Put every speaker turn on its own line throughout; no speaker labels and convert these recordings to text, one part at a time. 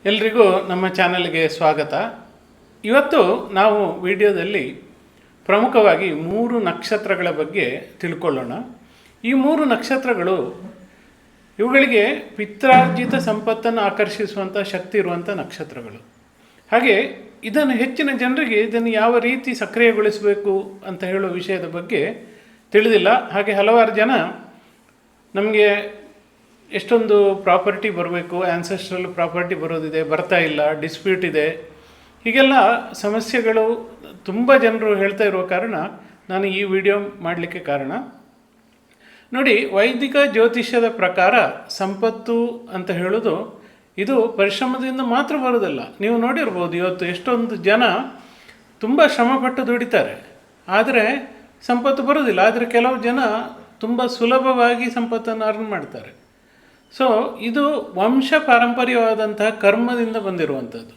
ಎಲ್ರಿಗೂ ನಮ್ಮ ಚಾನಲ್ಗೆ ಸ್ವಾಗತ. ಇವತ್ತು ನಾವು ವಿಡಿಯೋದಲ್ಲಿ ಪ್ರಮುಖವಾಗಿ 3 ನಕ್ಷತ್ರಗಳ ಬಗ್ಗೆ ತಿಳ್ಕೊಳ್ಳೋಣ. ಈ 3 ನಕ್ಷತ್ರಗಳು ಇವುಗಳಿಗೆ ಪಿತ್ರಾರ್ಜಿತ ಸಂಪತ್ತನ್ನು ಆಕರ್ಷಿಸುವಂಥ ಶಕ್ತಿ ಇರುವಂಥ ನಕ್ಷತ್ರಗಳು. ಹಾಗೆ ಇದನ್ನು ಹೆಚ್ಚಿನ ಜನರಿಗೆ ಇದನ್ನು ಯಾವ ರೀತಿ ಸಕ್ರಿಯಗೊಳಿಸಬೇಕು ಅಂತ ಹೇಳೋ ವಿಷಯದ ಬಗ್ಗೆ ತಿಳಿದಿಲ್ಲ. ಹಾಗೆ ಹಲವಾರು ಜನ ನಮಗೆ ಎಷ್ಟೊಂದು ಪ್ರಾಪರ್ಟಿ ಬರಬೇಕು, ಆ್ಯನ್ಸೆಸ್ಟ್ರಲ್ ಪ್ರಾಪರ್ಟಿ ಬರೋದಿದೆ, ಬರ್ತಾ ಇಲ್ಲ, ಡಿಸ್ಪ್ಯೂಟ್ ಇದೆ, ಹೀಗೆಲ್ಲ ಸಮಸ್ಯೆಗಳು ತುಂಬ ಜನರು ಹೇಳ್ತಾ ಇರುವ ಕಾರಣ ನಾನು ಈ ವಿಡಿಯೋ ಮಾಡಲಿಕ್ಕೆ ಕಾರಣ. ನೋಡಿ, ವೈದಿಕ ಜ್ಯೋತಿಷ್ಯದ ಪ್ರಕಾರ ಸಂಪತ್ತು ಅಂತ ಹೇಳೋದು ಇದು ಪರಿಶ್ರಮದಿಂದ ಮಾತ್ರ ಬರೋದಿಲ್ಲ. ನೀವು ನೋಡಿರ್ಬೋದು, ಇವತ್ತು ಎಷ್ಟೊಂದು ಜನ ತುಂಬ ಶ್ರಮಪಟ್ಟು ದುಡಿತಾರೆ, ಆದರೆ ಸಂಪತ್ತು ಬರೋದಿಲ್ಲ. ಆದರೆ ಕೆಲವು ಜನ ತುಂಬ ಸುಲಭವಾಗಿ ಸಂಪತ್ತನ್ನು ಅರ್ನ್ ಮಾಡ್ತಾರೆ. ಸೊ ಇದು ವಂಶ ಪಾರಂಪರ್ಯವಾದಂತಹ ಕರ್ಮದಿಂದ ಬಂದಿರುವಂಥದ್ದು.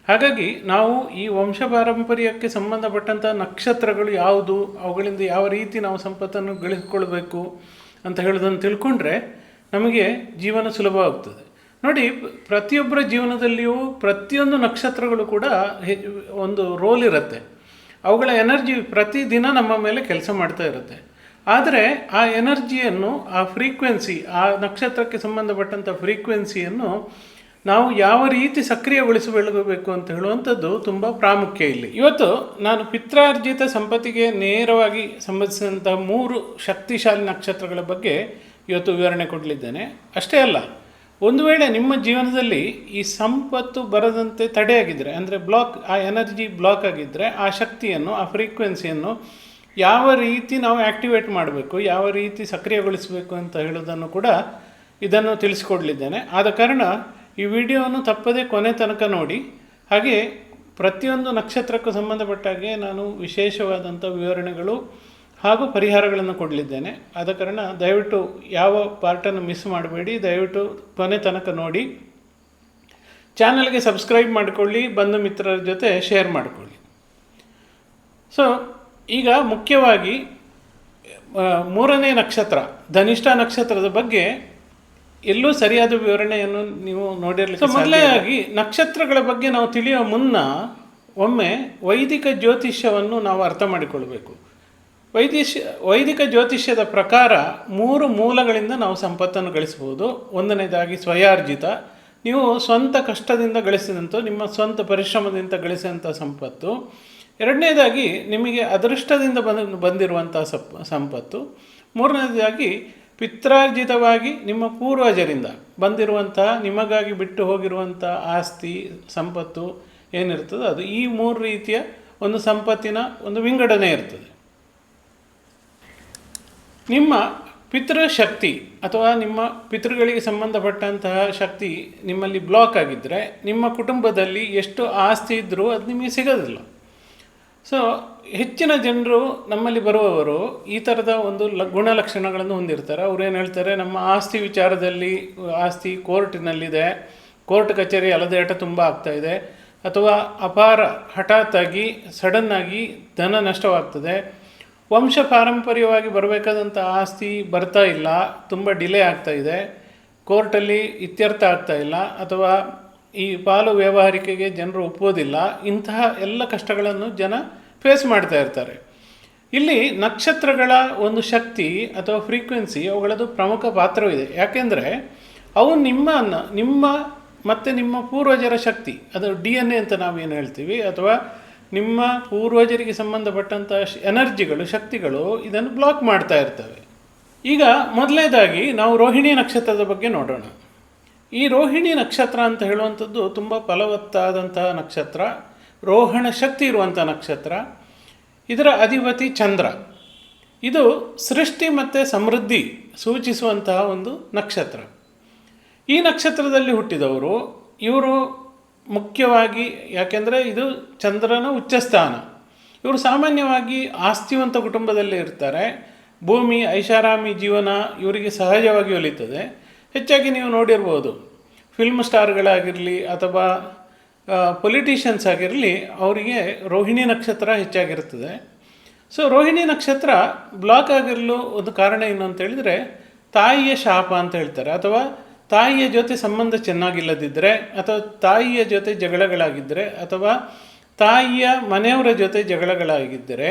ಹಾಗಾಗಿ ನಾವು ಈ ವಂಶ ಪಾರಂಪರ್ಯಕ್ಕೆ ಸಂಬಂಧಪಟ್ಟಂಥ ನಕ್ಷತ್ರಗಳು ಯಾವುದು, ಅವುಗಳಿಂದ ಯಾವ ರೀತಿ ನಾವು ಸಂಪತ್ತನ್ನು ಗಳಿಸ್ಕೊಳ್ಬೇಕು ಅಂತ ಹೇಳೋದನ್ನು ತಿಳ್ಕೊಂಡ್ರೆ ನಮಗೆ ಜೀವನ ಸುಲಭವಾಗ್ತದೆ. ನೋಡಿ, ಪ್ರತಿಯೊಬ್ಬರ ಜೀವನದಲ್ಲಿಯೂ ಪ್ರತಿಯೊಂದು ನಕ್ಷತ್ರಗಳು ಕೂಡ ಒಂದು ರೋಲ್ ಇರುತ್ತೆ. ಅವುಗಳ ಎನರ್ಜಿ ಪ್ರತಿದಿನ ನಮ್ಮ ಮೇಲೆ ಕೆಲಸ ಮಾಡ್ತಾ ಇರುತ್ತೆ. ಆದರೆ ಆ ಎನರ್ಜಿಯನ್ನು, ಆ ಫ್ರೀಕ್ವೆನ್ಸಿ, ಆ ನಕ್ಷತ್ರಕ್ಕೆ ಸಂಬಂಧಪಟ್ಟಂಥ ಫ್ರೀಕ್ವೆನ್ಸಿಯನ್ನು ನಾವು ಯಾವ ರೀತಿ ಸಕ್ರಿಯಗೊಳಿಸಬೇಕು ಅಂತ ಹೇಳುವಂಥದ್ದು ತುಂಬ ಪ್ರಾಮುಖ್ಯ ಇಲ್ಲಿ. ಇವತ್ತು ನಾನು ಪಿತ್ರಾರ್ಜಿತ ಸಂಪತ್ತಿಗೆ ನೇರವಾಗಿ ಸಂಬಂಧಿಸಿದಂಥ 3 ಶಕ್ತಿಶಾಲಿ ನಕ್ಷತ್ರಗಳ ಬಗ್ಗೆ ಇವತ್ತು ವಿವರಣೆ ಕೊಡಲಿದ್ದೇನೆ. ಅಷ್ಟೇ ಅಲ್ಲ, ಒಂದು ವೇಳೆ ನಿಮ್ಮ ಜೀವನದಲ್ಲಿ ಈ ಸಂಪತ್ತು ಬರದಂತೆ ತಡೆಯಾಗಿದ್ದರೆ, ಅಂದರೆ ಆ ಎನರ್ಜಿ ಬ್ಲಾಕ್ ಆಗಿದ್ದರೆ, ಆ ಶಕ್ತಿಯನ್ನು, ಆ ಫ್ರೀಕ್ವೆನ್ಸಿಯನ್ನು ಯಾವ ರೀತಿ ನಾವು ಆ್ಯಕ್ಟಿವೇಟ್ ಮಾಡಬೇಕು, ಯಾವ ರೀತಿ ಸಕ್ರಿಯಗೊಳಿಸಬೇಕು ಅಂತ ಹೇಳೋದನ್ನು ಕೂಡ ಇದನ್ನು ತಿಳಿಸ್ಕೊಡ್ಲಿದ್ದೇನೆ. ಆದ ಕಾರಣ ಈ ವಿಡಿಯೋವನ್ನು ತಪ್ಪದೇ ಕೊನೆ ತನಕ ನೋಡಿ. ಹಾಗೆ ಪ್ರತಿಯೊಂದು ನಕ್ಷತ್ರಕ್ಕೂ ಸಂಬಂಧಪಟ್ಟಾಗೆ ನಾನು ವಿಶೇಷವಾದಂಥ ವಿವರಣೆಗಳು ಹಾಗೂ ಪರಿಹಾರಗಳನ್ನು ಕೊಡಲಿದ್ದೇನೆ. ಆದ ಕಾರಣ ದಯವಿಟ್ಟು ಯಾವ ಪಾರ್ಟನ್ನು ಮಿಸ್ ಮಾಡಬೇಡಿ, ದಯವಿಟ್ಟು ಕೊನೆ ತನಕ ನೋಡಿ. ಚಾನಲ್ಗೆ ಸಬ್ಸ್ಕ್ರೈಬ್ ಮಾಡಿಕೊಳ್ಳಿ, ಬಂಧು ಮಿತ್ರರ ಜೊತೆ ಶೇರ್ ಮಾಡಿಕೊಳ್ಳಿ. ಸೊ ಈಗ ಮುಖ್ಯವಾಗಿ 3ನೇ ನಕ್ಷತ್ರ ಧನಿಷ್ಠ ನಕ್ಷತ್ರದ ಬಗ್ಗೆ ಎಲ್ಲೂ ಸರಿಯಾದ ವಿವರಣೆಯನ್ನು ನೀವು ನೋಡಿರಲಿಕ್ಕೆ. ಮೊದಲನೇದಾಗಿ ನಕ್ಷತ್ರಗಳ ಬಗ್ಗೆ ನಾವು ತಿಳಿಯುವ ಮುನ್ನ ಒಮ್ಮೆ ವೈದಿಕ ಜ್ಯೋತಿಷ್ಯವನ್ನು ನಾವು ಅರ್ಥ ಮಾಡಿಕೊಳ್ಬೇಕು. ವೈದಿಕ ಜ್ಯೋತಿಷ್ಯದ ಪ್ರಕಾರ 3 ಮೂಲಗಳಿಂದ ನಾವು ಸಂಪತ್ತನ್ನು ಗಳಿಸ್ಬೋದು. ಒಂದನೇದಾಗಿ ಸ್ವಯಾರ್ಜಿತ, ನೀವು ಸ್ವಂತ ಕಷ್ಟದಿಂದ ಗಳಿಸಿದಂಥ, ನಿಮ್ಮ ಸ್ವಂತ ಪರಿಶ್ರಮದಿಂದ ಗಳಿಸಿದಂಥ ಸಂಪತ್ತು. ಎರಡನೇದಾಗಿ ನಿಮಗೆ ಅದೃಷ್ಟದಿಂದ ಬಂದಿರುವಂಥ ಸಂಪತ್ತು. ಮೂರನೇದಾಗಿ ಪಿತ್ರಾರ್ಜಿತವಾಗಿ ನಿಮ್ಮ ಪೂರ್ವಜರಿಂದ ಬಂದಿರುವಂತಹ, ನಿಮಗಾಗಿ ಬಿಟ್ಟು ಹೋಗಿರುವಂಥ ಆಸ್ತಿ ಸಂಪತ್ತು ಏನಿರ್ತದೆ ಅದು. ಈ 3 ರೀತಿಯ ಒಂದು ಸಂಪತ್ತಿನ ಒಂದು ವಿಂಗಡಣೆ ಇರ್ತದೆ. ನಿಮ್ಮ ಪಿತೃಶಕ್ತಿ ಅಥವಾ ನಿಮ್ಮ ಪಿತೃಗಳಿಗೆ ಸಂಬಂಧಪಟ್ಟಂತಹ ಶಕ್ತಿ ನಿಮ್ಮಲ್ಲಿ ಬ್ಲಾಕ್ ಆಗಿದ್ದರೆ, ನಿಮ್ಮ ಕುಟುಂಬದಲ್ಲಿ ಎಷ್ಟು ಆಸ್ತಿ ಇದ್ದರೂ ಅದು ನಿಮಗೆ ಸಿಗೋದಿಲ್ಲ. ಸೊ ಹೆಚ್ಚಿನ ಜನರು ನಮ್ಮಲ್ಲಿ ಬರುವವರು ಈ ಥರದ ಒಂದು ಗುಣಲಕ್ಷಣಗಳನ್ನು ಹೊಂದಿರ್ತಾರೆ. ಅವ್ರು ಏನು ಹೇಳ್ತಾರೆ, ನಮ್ಮ ಆಸ್ತಿ ವಿಚಾರದಲ್ಲಿ, ಆಸ್ತಿ ಕೋರ್ಟಿನಲ್ಲಿದೆ, ಕೋರ್ಟ್ ಕಚೇರಿ ಅಲದಾಟ ತುಂಬ ಆಗ್ತಾಯಿದೆ, ಅಥವಾ ಅಪಾರ ಹಠಾತ್ತಾಗಿ ಸಡನ್ನಾಗಿ ಧನ ನಷ್ಟವಾಗ್ತದೆ, ವಂಶ ಪಾರಂಪರ್ಯವಾಗಿ ಬರಬೇಕಾದಂಥ ಆಸ್ತಿ ಬರ್ತಾ ಇಲ್ಲ, ತುಂಬ ಡಿಲೇ ಆಗ್ತಾಯಿದೆ, ಕೋರ್ಟಲ್ಲಿ ಇತ್ಯರ್ಥ ಆಗ್ತಾಯಿಲ್ಲ, ಅಥವಾ ಈ ಪಾಲು ವ್ಯವಹಾರಿಕೆಗೆ ಜನರು ಒಪ್ಪೋದಿಲ್ಲ. ಇಂತಹ ಎಲ್ಲ ಕಷ್ಟಗಳನ್ನು ಜನ ಫೇಸ್ ಮಾಡ್ತಾ ಇರ್ತಾರೆ. ಇಲ್ಲಿ ನಕ್ಷತ್ರಗಳ ಒಂದು ಶಕ್ತಿ ಅಥವಾ ಫ್ರೀಕ್ವೆನ್ಸಿ, ಅವುಗಳದ್ದು ಪ್ರಮುಖ ಪಾತ್ರವಿದೆ. ಯಾಕೆಂದರೆ ಅವು ನಿಮ್ಮ ಮತ್ತು ನಿಮ್ಮ ಪೂರ್ವಜರ ಶಕ್ತಿ, ಅದು DNA ಅಂತ ನಾವೇನು ಹೇಳ್ತೀವಿ, ಅಥವಾ ನಿಮ್ಮ ಪೂರ್ವಜರಿಗೆ ಸಂಬಂಧಪಟ್ಟಂಥ ಎನರ್ಜಿಗಳು, ಶಕ್ತಿಗಳು ಇದನ್ನು ಬ್ಲಾಕ್ ಮಾಡ್ತಾ ಇರ್ತವೆ. ಈಗ ಮೊದಲನೇದಾಗಿ ನಾವು ರೋಹಿಣಿ ನಕ್ಷತ್ರದ ಬಗ್ಗೆ ನೋಡೋಣ. ಈ ರೋಹಿಣಿ ನಕ್ಷತ್ರ ಅಂತ ಹೇಳುವಂಥದ್ದು ತುಂಬ ಫಲವತ್ತಾದಂತಹ ನಕ್ಷತ್ರ, ರೋಹಣ ಶಕ್ತಿ ಇರುವಂಥ ನಕ್ಷತ್ರ. ಇದರ ಅಧಿಪತಿ ಚಂದ್ರ. ಇದು ಸೃಷ್ಟಿ ಮತ್ತು ಸಮೃದ್ಧಿ ಸೂಚಿಸುವಂತಹ ಒಂದು ನಕ್ಷತ್ರ. ಈ ನಕ್ಷತ್ರದಲ್ಲಿ ಹುಟ್ಟಿದವರು ಇವರು ಮುಖ್ಯವಾಗಿ, ಯಾಕೆಂದರೆ ಇದು ಚಂದ್ರನ ಉಚ್ಚಸ್ಥಾನ, ಇವರು ಸಾಮಾನ್ಯವಾಗಿ ಆಸ್ತಿವಂತ ಕುಟುಂಬದಲ್ಲೇ ಇರ್ತಾರೆ. ಭೂಮಿ, ಐಷಾರಾಮಿ ಜೀವನ ಇವರಿಗೆ ಸಹಜವಾಗಿ ಒಲಿತದೆ. ಹೆಚ್ಚಾಗಿ ನೀವು ನೋಡಿರ್ಬೋದು, ಫಿಲ್ಮ್ ಸ್ಟಾರ್ಗಳಾಗಿರಲಿ ಅಥವಾ ಪೊಲಿಟಿಷಿಯನ್ಸ್ ಆಗಿರಲಿ, ಅವರಿಗೆ ರೋಹಿಣಿ ನಕ್ಷತ್ರ ಹೆಚ್ಚಾಗಿರ್ತದೆ. ಸೊ ರೋಹಿಣಿ ನಕ್ಷತ್ರ ಬ್ಲಾಕ್ ಆಗಿರಲು ಒಂದು ಕಾರಣ ಏನು ಅಂತ ಹೇಳಿದರೆ ತಾಯಿಯ ಶಾಪ ಅಂತ ಹೇಳ್ತಾರೆ, ಅಥವಾ ತಾಯಿಯ ಜೊತೆ ಸಂಬಂಧ ಚೆನ್ನಾಗಿಲ್ಲದಿದ್ದರೆ, ಅಥವಾ ತಾಯಿಯ ಜೊತೆ ಜಗಳಗಳಾಗಿದ್ದರೆ, ಅಥವಾ ತಾಯಿಯ ಮನೆಯವರ ಜೊತೆ ಜಗಳಗಳಾಗಿದ್ದರೆ,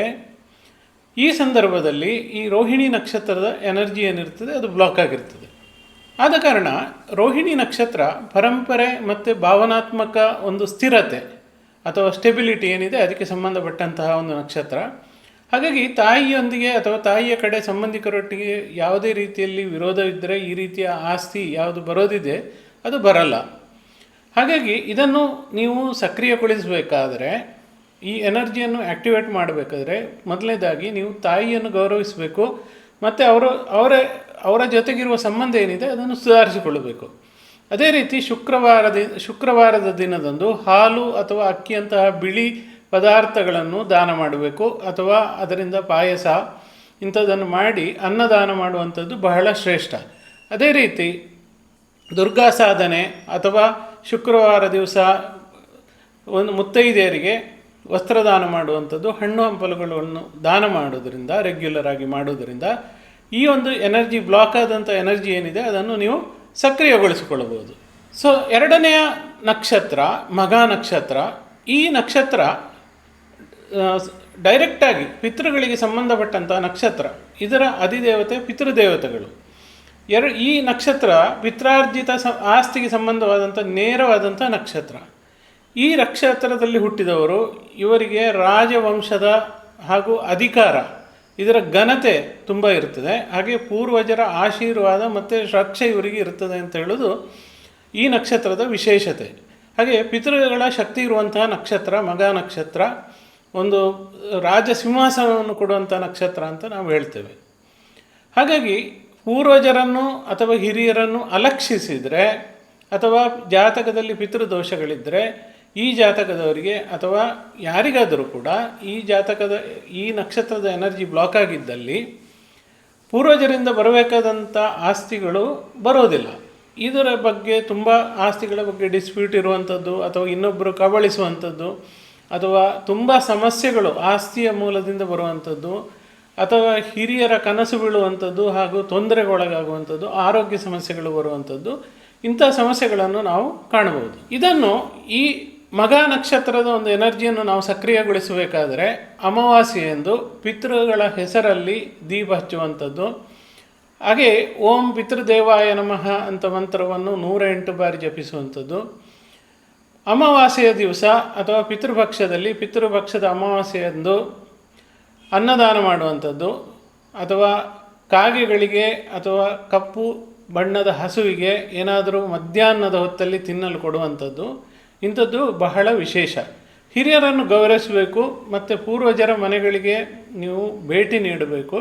ಈ ಸಂದರ್ಭದಲ್ಲಿ ಈ ರೋಹಿಣಿ ನಕ್ಷತ್ರದ ಎನರ್ಜಿ ಏನಿರ್ತದೆ ಅದು ಬ್ಲಾಕ್ ಆಗಿರ್ತದೆ. ಆದ ಕಾರಣ ರೋಹಿಣಿ ನಕ್ಷತ್ರ ಪರಂಪರೆ ಮತ್ತು ಭಾವನಾತ್ಮಕ ಒಂದು ಸ್ಥಿರತೆ ಅಥವಾ ಸ್ಟೆಬಿಲಿಟಿ ಏನಿದೆ ಅದಕ್ಕೆ ಸಂಬಂಧಪಟ್ಟಂತಹ ಒಂದು ನಕ್ಷತ್ರ. ಹಾಗಾಗಿ ತಾಯಿಯೊಂದಿಗೆ ಅಥವಾ ತಾಯಿಯ ಕಡೆ ಸಂಬಂಧಿಕರೊಟ್ಟಿಗೆ ಯಾವುದೇ ರೀತಿಯಲ್ಲಿ ವಿರೋಧವಿದ್ದರೆ ಈ ರೀತಿಯ ಆಸ್ತಿ ಯಾವುದು ಬರೋದಿದೆ ಅದು ಬರಲ್ಲ. ಹಾಗಾಗಿ ಇದನ್ನು ನೀವು ಸಕ್ರಿಯಗೊಳಿಸಬೇಕಾದರೆ, ಈ ಎನರ್ಜಿಯನ್ನು ಆ್ಯಕ್ಟಿವೇಟ್ ಮಾಡಬೇಕಾದ್ರೆ ಮೊದಲನೇದಾಗಿ ನೀವು ತಾಯಿಯನ್ನು ಗೌರವಿಸಬೇಕು ಮತ್ತು ಅವರ ಜೊತೆಗಿರುವ ಸಂಬಂಧ ಏನಿದೆ ಅದನ್ನು ಸುಧಾರಿಸಿಕೊಳ್ಳಬೇಕು. ಅದೇ ರೀತಿ ಶುಕ್ರವಾರದ ದಿನದಂದು ಹಾಲು ಅಥವಾ ಅಕ್ಕಿಯಂತಹ ಬಿಳಿ ಪದಾರ್ಥಗಳನ್ನು ದಾನ ಮಾಡಬೇಕು, ಅಥವಾ ಅದರಿಂದ ಪಾಯಸ ಇಂಥದ್ದನ್ನು ಮಾಡಿ ಅನ್ನದಾನ ಮಾಡುವಂಥದ್ದು ಬಹಳ ಶ್ರೇಷ್ಠ. ಅದೇ ರೀತಿ ದುರ್ಗಾ ಸಾಧನೆ ಅಥವಾ ಶುಕ್ರವಾರ ದಿವಸ ಒಂದು ಮುತ್ತೈದೆಯರಿಗೆ ವಸ್ತ್ರದಾನ ಮಾಡುವಂಥದ್ದು, ಹಣ್ಣು ಹಂಪಲುಗಳನ್ನು ದಾನ ಮಾಡೋದರಿಂದ, ರೆಗ್ಯುಲರ್ ಆಗಿ ಮಾಡೋದರಿಂದ ಈ ಒಂದು ಎನರ್ಜಿ ಬ್ಲಾಕ್ ಆದಂಥ ಎನರ್ಜಿ ಏನಿದೆ ಅದನ್ನು ನೀವು ಸಕ್ರಿಯಗೊಳಿಸಿಕೊಳ್ಳಬಹುದು. ಸೊ ಎರಡನೆಯ ನಕ್ಷತ್ರ ಮಘ ನಕ್ಷತ್ರ. ಈ ನಕ್ಷತ್ರ ಡೈರೆಕ್ಟಾಗಿ ಪಿತೃಗಳಿಗೆ ಸಂಬಂಧಪಟ್ಟಂಥ ನಕ್ಷತ್ರ. ಇದರ ಅಧಿದೇವತೆ ಪಿತೃದೇವತೆಗಳು. ಈ ನಕ್ಷತ್ರ ಪಿತ್ರಾರ್ಜಿತ ಆಸ್ತಿಗೆ ಸಂಬಂಧವಾದಂಥ ನೇರವಾದಂಥ ನಕ್ಷತ್ರ. ಈ ನಕ್ಷತ್ರದಲ್ಲಿ ಹುಟ್ಟಿದವರು ಇವರಿಗೆ ರಾಜವಂಶದ ಹಾಗೂ ಅಧಿಕಾರ ಇದರ ಘನತೆ ತುಂಬ ಇರ್ತದೆ. ಹಾಗೆ ಪೂರ್ವಜರ ಆಶೀರ್ವಾದ ಮತ್ತು ರಕ್ಷೆ ಇವರಿಗೆ ಇರ್ತದೆ ಅಂತ ಹೇಳೋದು ಈ ನಕ್ಷತ್ರದ ವಿಶೇಷತೆ. ಹಾಗೆ ಪಿತೃಗಳ ಶಕ್ತಿ ಇರುವಂತಹ ನಕ್ಷತ್ರ ಮಘ ನಕ್ಷತ್ರ. ಒಂದು ರಾಜ ಸಿಂಹಾಸನವನ್ನು ಕೊಡುವಂಥ ನಕ್ಷತ್ರ ಅಂತ ನಾವು ಹೇಳ್ತೇವೆ. ಹಾಗಾಗಿ ಪೂರ್ವಜರನ್ನು ಅಥವಾ ಹಿರಿಯರನ್ನು ಅಲಕ್ಷಿಸಿದರೆ, ಅಥವಾ ಜಾತಕದಲ್ಲಿ ಪಿತೃದೋಷಗಳಿದ್ದರೆ, ಈ ಜಾತಕದವರಿಗೆ ಅಥವಾ ಯಾರಿಗಾದರೂ ಕೂಡ ಈ ನಕ್ಷತ್ರದ ಎನರ್ಜಿ ಬ್ಲಾಕ್ ಆಗಿದ್ದಲ್ಲಿ ಪೂರ್ವಜರಿಂದ ಬರಬೇಕಾದಂಥ ಆಸ್ತಿಗಳು ಬರೋದಿಲ್ಲ. ಇದರ ಬಗ್ಗೆ ತುಂಬ ಆಸ್ತಿಗಳ ಬಗ್ಗೆ ಡಿಸ್ಪ್ಯೂಟ್ ಇರುವಂಥದ್ದು, ಅಥವಾ ಇನ್ನೊಬ್ಬರು ಕಬಳಿಸುವಂಥದ್ದು, ಅಥವಾ ತುಂಬ ಸಮಸ್ಯೆಗಳು ಆಸ್ತಿಯ ಮೂಲದಿಂದ ಬರುವಂಥದ್ದು, ಅಥವಾ ಹಿರಿಯರ ಕನಸು ಬೀಳುವಂಥದ್ದು ಹಾಗೂ ತೊಂದರೆಗೊಳಗಾಗುವಂಥದ್ದು, ಆರೋಗ್ಯ ಸಮಸ್ಯೆಗಳು ಬರುವಂಥದ್ದು, ಇಂಥ ಸಮಸ್ಯೆಗಳನ್ನು ನಾವು ಕಾಣಬಹುದು. ಇದನ್ನು ಈ ಮಘ ನಕ್ಷತ್ರದ ಒಂದು ಎನರ್ಜಿಯನ್ನು ನಾವು ಸಕ್ರಿಯಗೊಳಿಸಬೇಕಾದರೆ ಅಮಾವಾಸ್ಯೆಯೆಂದು ಪಿತೃಗಳ ಹೆಸರಲ್ಲಿ ದೀಪ ಹಚ್ಚುವಂಥದ್ದು, ಹಾಗೆ ಓಂ ಪಿತೃದೇವಾಯ ನಮಃ ಅಂತ ಮಂತ್ರವನ್ನು 108 ಬಾರಿ ಜಪಿಸುವಂಥದ್ದು, ಅಮಾವಾಸ್ಯೆಯ ದಿವಸ ಅಥವಾ ಪಿತೃಪಕ್ಷದ ಅಮಾವಾಸ್ಯೆಯಂದು ಅನ್ನದಾನ ಮಾಡುವಂಥದ್ದು, ಅಥವಾ ಕಾಗೆಗಳಿಗೆ ಅಥವಾ ಕಪ್ಪು ಬಣ್ಣದ ಹಸುವಿಗೆ ಏನಾದರೂ ಮಧ್ಯಾಹ್ನದ ಹೊತ್ತಲ್ಲಿ ತಿನ್ನಲು ಕೊಡುವಂಥದ್ದು, ಇಂಥದ್ದು ಬಹಳ ವಿಶೇಷ. ಹಿರಿಯರನ್ನು ಗೌರವಿಸಬೇಕು ಮತ್ತು ಪೂರ್ವಜರ ಮನೆಗಳಿಗೆ ನೀವು ಭೇಟಿ ನೀಡಬೇಕು.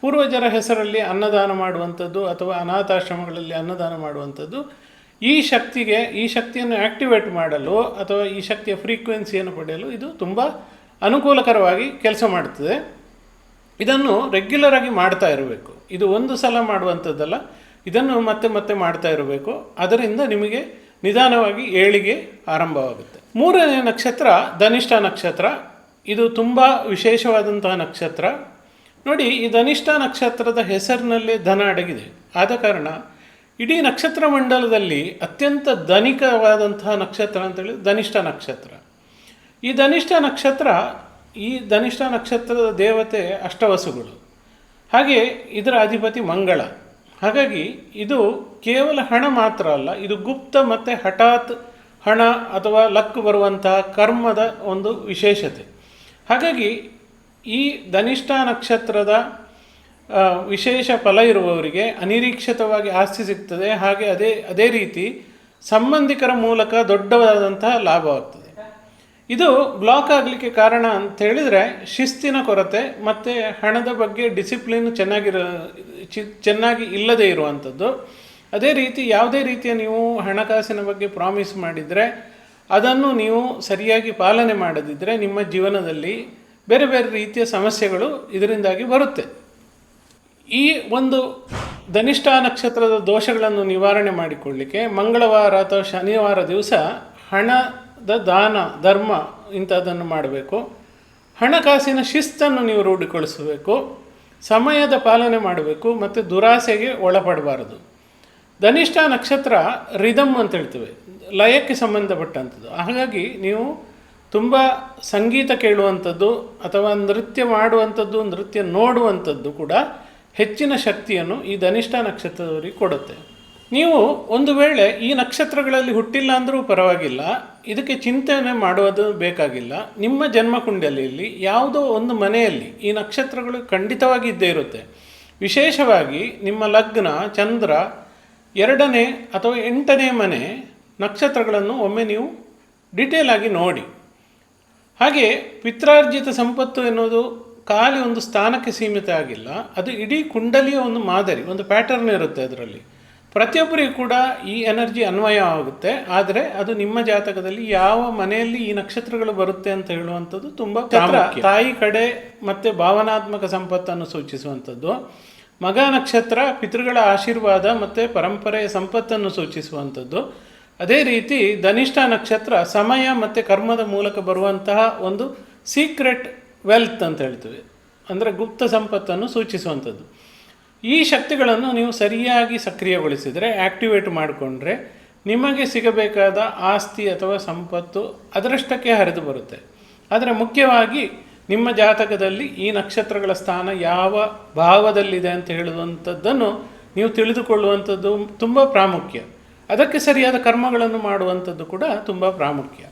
ಪೂರ್ವಜರ ಹೆಸರಲ್ಲಿ ಅನ್ನದಾನ ಮಾಡುವಂಥದ್ದು ಅಥವಾ ಅನಾಥಾಶ್ರಮಗಳಲ್ಲಿ ಅನ್ನದಾನ ಮಾಡುವಂಥದ್ದು ಈ ಶಕ್ತಿಯನ್ನು ಆ್ಯಕ್ಟಿವೇಟ್ ಮಾಡಲು ಅಥವಾ ಈ ಶಕ್ತಿಯ ಫ್ರೀಕ್ವೆನ್ಸಿಯನ್ನು ಪಡೆಯಲು ಇದು ತುಂಬ ಅನುಕೂಲಕರವಾಗಿ ಕೆಲಸ ಮಾಡ್ತದೆ. ಇದನ್ನು ರೆಗ್ಯುಲರ್ ಆಗಿ ಮಾಡ್ತಾ ಇರಬೇಕು. ಇದು ಒಂದು ಸಲ ಮಾಡುವಂಥದ್ದಲ್ಲ, ಇದನ್ನು ಮತ್ತೆ ಮತ್ತೆ ಮಾಡ್ತಾ ಇರಬೇಕು. ಅದರಿಂದ ನಿಮಗೆ ನಿಧಾನವಾಗಿ ಏಳಿಗೆ ಆರಂಭವಾಗುತ್ತೆ. ಮೂರನೇ ನಕ್ಷತ್ರ ಧನಿಷ್ಠ ನಕ್ಷತ್ರ. ಇದು ತುಂಬ ವಿಶೇಷವಾದಂತಹ ನಕ್ಷತ್ರ. ನೋಡಿ, ಈ ಧನಿಷ್ಠ ನಕ್ಷತ್ರದ ಹೆಸರಿನಲ್ಲೇ ಧನ ಅಡಗಿದೆ. ಆದ ಕಾರಣ ಇಡೀ ನಕ್ಷತ್ರ ಮಂಡಲದಲ್ಲಿ ಅತ್ಯಂತ ಧನಿಕವಾದಂತಹ ನಕ್ಷತ್ರ ಅಂತೇಳಿ ಧನಿಷ್ಠ ನಕ್ಷತ್ರ. ಈ ಧನಿಷ್ಠ ನಕ್ಷತ್ರದ ದೇವತೆ ಅಷ್ಟವಸುಗಳು, ಹಾಗೆ ಇದರ ಅಧಿಪತಿ ಮಂಗಳ. ಹಾಗಾಗಿ ಇದು ಕೇವಲ ಹಣ ಮಾತ್ರ ಅಲ್ಲ, ಇದು ಗುಪ್ತ ಮತ್ತು ಹಠಾತ್ ಹಣ ಅಥವಾ ಲಕ್ ಬರುವಂತಹ ಕರ್ಮದ ಒಂದು ವಿಶೇಷತೆ. ಹಾಗಾಗಿ ಈ ಧನಿಷ್ಠ ನಕ್ಷತ್ರದ ವಿಶೇಷ ಫಲ ಇರುವವರಿಗೆ ಅನಿರೀಕ್ಷಿತವಾಗಿ ಆಸ್ತಿ ಸಿಗ್ತದೆ. ಹಾಗೆ ಅದೇ ರೀತಿ ಸಂಬಂಧಿಕರ ಮೂಲಕ ದೊಡ್ಡದಾದಂತಹ ಲಾಭವಾಗ್ತದೆ. ಇದು ಬ್ಲಾಕ್ ಆಗಲಿಕ್ಕೆ ಕಾರಣ ಅಂತ ಹೇಳಿದರೆ ಶಿಸ್ತಿನ ಕೊರತೆ ಮತ್ತು ಹಣದ ಬಗ್ಗೆ ಡಿಸಿಪ್ಲಿನ್ ಚೆನ್ನಾಗಿ ಇಲ್ಲದೇ ಇರುವಂಥದ್ದು. ಅದೇ ರೀತಿ ಯಾವುದೇ ರೀತಿಯ ನೀವು ಹಣಕಾಸಿನ ಬಗ್ಗೆ ಪ್ರಾಮಿಸ್ ಮಾಡಿದರೆ ಅದನ್ನು ನೀವು ಸರಿಯಾಗಿ ಪಾಲನೆ ಮಾಡದಿದ್ದರೆ ನಿಮ್ಮ ಜೀವನದಲ್ಲಿ ಬೇರೆ ಬೇರೆ ರೀತಿಯ ಸಮಸ್ಯೆಗಳು ಇದರಿಂದಾಗಿ ಬರುತ್ತೆ. ಈ ಒಂದು ಧನಿಷ್ಠ ನಕ್ಷತ್ರದ ದೋಷಗಳನ್ನು ನಿವಾರಣೆ ಮಾಡಿಕೊಳ್ಳಿಕ್ಕೆ ಮಂಗಳವಾರ ಅಥವಾ ಶನಿವಾರ ದಿವಸ ಹಣದ ದಾನ ಧರ್ಮ ಇಂಥದ್ದನ್ನು ಮಾಡಬೇಕು. ಹಣಕಾಸಿನ ಶಿಸ್ತನ್ನು ನೀವು ರೂಢಿಗೊಳಿಸಬೇಕು. ಸಮಯದ ಪಾಲನೆ ಮಾಡಬೇಕು ಮತ್ತು ದುರಾಸೆಗೆ ಒಳಪಡಬಾರದು. ಧನಿಷ್ಠ ನಕ್ಷತ್ರ ರಿದಮ್ ಅಂತ ಹೇಳ್ತೇವೆ, ಲಯಕ್ಕೆ ಸಂಬಂಧಪಟ್ಟಂಥದ್ದು. ಹಾಗಾಗಿ ನೀವು ತುಂಬ ಸಂಗೀತ ಕೇಳುವಂಥದ್ದು ಅಥವಾ ನೃತ್ಯ ಮಾಡುವಂಥದ್ದು, ನೃತ್ಯ ನೋಡುವಂಥದ್ದು ಕೂಡ ಹೆಚ್ಚಿನ ಶಕ್ತಿಯನ್ನು ಈ ಧನಿಷ್ಠ ನಕ್ಷತ್ರದವರಿಗೆ ಕೊಡುತ್ತೆ. ನೀವು ಒಂದು ವೇಳೆ ಈ ನಕ್ಷತ್ರಗಳಲ್ಲಿ ಹುಟ್ಟಿಲ್ಲ ಅಂದರೂ ಪರವಾಗಿಲ್ಲ, ಇದಕ್ಕೆ ಚಿಂತನೆ ಮಾಡುವುದು ಬೇಕಾಗಿಲ್ಲ. ನಿಮ್ಮ ಜನ್ಮಕುಂಡಲಿಯಲ್ಲಿ ಯಾವುದೋ ಒಂದು ಮನೆಯಲ್ಲಿ ಈ ನಕ್ಷತ್ರಗಳು ಖಂಡಿತವಾಗಿ ಇದ್ದೇ ಇರುತ್ತೆ. ವಿಶೇಷವಾಗಿ ನಿಮ್ಮ ಲಗ್ನ ಚಂದ್ರ 2ನೇ ಅಥವಾ 8ನೇ ಮನೆ ನಕ್ಷತ್ರಗಳನ್ನು ಒಮ್ಮೆ ನೀವು ಡಿಟೇಲ್ ಆಗಿ ನೋಡಿ. ಹಾಗೆ ಪಿತ್ರಾರ್ಜಿತ ಸಂಪತ್ತು ಎನ್ನುವುದು ಖಾಲಿ ಒಂದು ಸ್ಥಾನಕ್ಕೆ ಸೀಮಿತ ಆಗಿಲ್ಲ, ಅದು ಇಡೀ ಕುಂಡಲಿಯ ಒಂದು ಮಾದರಿ, ಒಂದು ಪ್ಯಾಟರ್ನ್ ಇರುತ್ತೆ. ಅದರಲ್ಲಿ ಪ್ರತಿಯೊಬ್ಬರಿಗೂ ಕೂಡ ಈ ಎನರ್ಜಿ ಅನ್ವಯ ಆಗುತ್ತೆ. ಆದರೆ ಅದು ನಿಮ್ಮ ಜಾತಕದಲ್ಲಿ ಯಾವ ಮನೆಯಲ್ಲಿ ಈ ನಕ್ಷತ್ರಗಳು ಬರುತ್ತೆ ಅಂತ ಹೇಳುವಂಥದ್ದು ತುಂಬ ಪ್ರಾಮುಖ್ಯ. ತಾಯಿ ಕಡೆ ಮತ್ತು ಭಾವನಾತ್ಮಕ ಸಂಪತ್ತನ್ನು ಸೂಚಿಸುವಂಥದ್ದು. ಮಗ ನಕ್ಷತ್ರ ಪಿತೃಗಳ ಆಶೀರ್ವಾದ ಮತ್ತು ಪರಂಪರೆಯ ಸಂಪತ್ತನ್ನು ಸೂಚಿಸುವಂಥದ್ದು. ಅದೇ ರೀತಿ ಧನಿಷ್ಠ ನಕ್ಷತ್ರ ಸಮಯ ಮತ್ತು ಕರ್ಮದ ಮೂಲಕ ಬರುವಂತಹ ಒಂದು ಸೀಕ್ರೆಟ್ ವೆಲ್ತ್ ಅಂತ ಹೇಳ್ತೀವಿ, ಅಂದರೆ ಗುಪ್ತ ಸಂಪತ್ತನ್ನು ಸೂಚಿಸುವಂಥದ್ದು. ಈ ಶಕ್ತಿಗಳನ್ನು ನೀವು ಸರಿಯಾಗಿ ಸಕ್ರಿಯಗೊಳಿಸಿದರೆ, ಆ್ಯಕ್ಟಿವೇಟ್ ಮಾಡಿಕೊಂಡ್ರೆ ನಿಮಗೆ ಸಿಗಬೇಕಾದ ಆಸ್ತಿ ಅಥವಾ ಸಂಪತ್ತು ಅದರಷ್ಟಕ್ಕೆ ಹರಿದು ಬರುತ್ತೆ. ಆದರೆ ಮುಖ್ಯವಾಗಿ ನಿಮ್ಮ ಜಾತಕದಲ್ಲಿ ಈ ನಕ್ಷತ್ರಗಳ ಸ್ಥಾನ ಯಾವ ಭಾವದಲ್ಲಿದೆ ಅಂತ ಹೇಳುವಂಥದ್ದನ್ನು ನೀವು ತಿಳಿದುಕೊಳ್ಳುವಂಥದ್ದು ತುಂಬ ಪ್ರಾಮುಖ್ಯ. ಅದಕ್ಕೆ ಸರಿಯಾದ ಕರ್ಮಗಳನ್ನು ಮಾಡುವಂಥದ್ದು ಕೂಡ ತುಂಬ ಪ್ರಾಮುಖ್ಯ.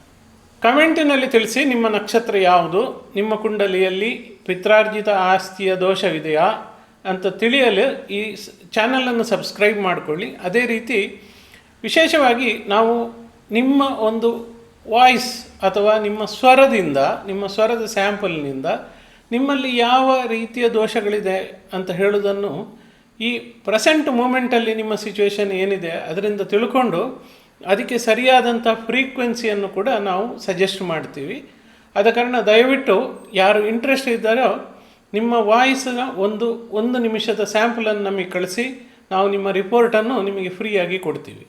ಕಮೆಂಟಿನಲ್ಲಿ ತಿಳಿಸಿ ನಿಮ್ಮ ನಕ್ಷತ್ರ ಯಾವುದು, ನಿಮ್ಮ ಕುಂಡಲಿಯಲ್ಲಿ ಪಿತ್ರಾರ್ಜಿತ ಆಸ್ತಿಯ ದೋಷವಿದೆಯಾ ಅಂತ ತಿಳಿಯಲು ಈ ಚಾನಲನ್ನು ಸಬ್ಸ್ಕ್ರೈಬ್ ಮಾಡಿಕೊಳ್ಳಿ. ಅದೇ ರೀತಿ ವಿಶೇಷವಾಗಿ ನಾವು ನಿಮ್ಮ ಒಂದು ವಾಯ್ಸ್ ಅಥವಾ ನಿಮ್ಮ ಸ್ವರದಿಂದ, ನಿಮ್ಮ ಸ್ವರದ ಸ್ಯಾಂಪಲ್ನಿಂದ ನಿಮ್ಮಲ್ಲಿ ಯಾವ ರೀತಿಯ ದೋಷಗಳಿದೆ ಅಂತ ಹೇಳೋದನ್ನು ಈ ಪ್ರೆಸೆಂಟ್ ಮೂಮೆಂಟಲ್ಲಿ ನಿಮ್ಮ ಸಿಚುವೇಶನ್ ಏನಿದೆ ಅದರಿಂದ ತಿಳ್ಕೊಂಡು ಅದಕ್ಕೆ ಸರಿಯಾದಂಥ ಫ್ರೀಕ್ವೆನ್ಸಿಯನ್ನು ಕೂಡ ನಾವು ಸಜೆಸ್ಟ್ ಮಾಡ್ತೀವಿ. ಆದ ಕಾರಣ ದಯವಿಟ್ಟು ಯಾರು ಇಂಟ್ರೆಸ್ಟ್ ಇದ್ದಾರೋ ನಿಮ್ಮ ವಾಯ್ಸ್ನ ಒಂದು ನಿಮಿಷದ ಸ್ಯಾಂಪಲನ್ನು ನಮಗೆ ಕಳಿಸಿ, ನಾವು ನಿಮ್ಮ ರಿಪೋರ್ಟನ್ನು ನಿಮಗೆ ಫ್ರೀಯಾಗಿ ಕೊಡ್ತೀವಿ.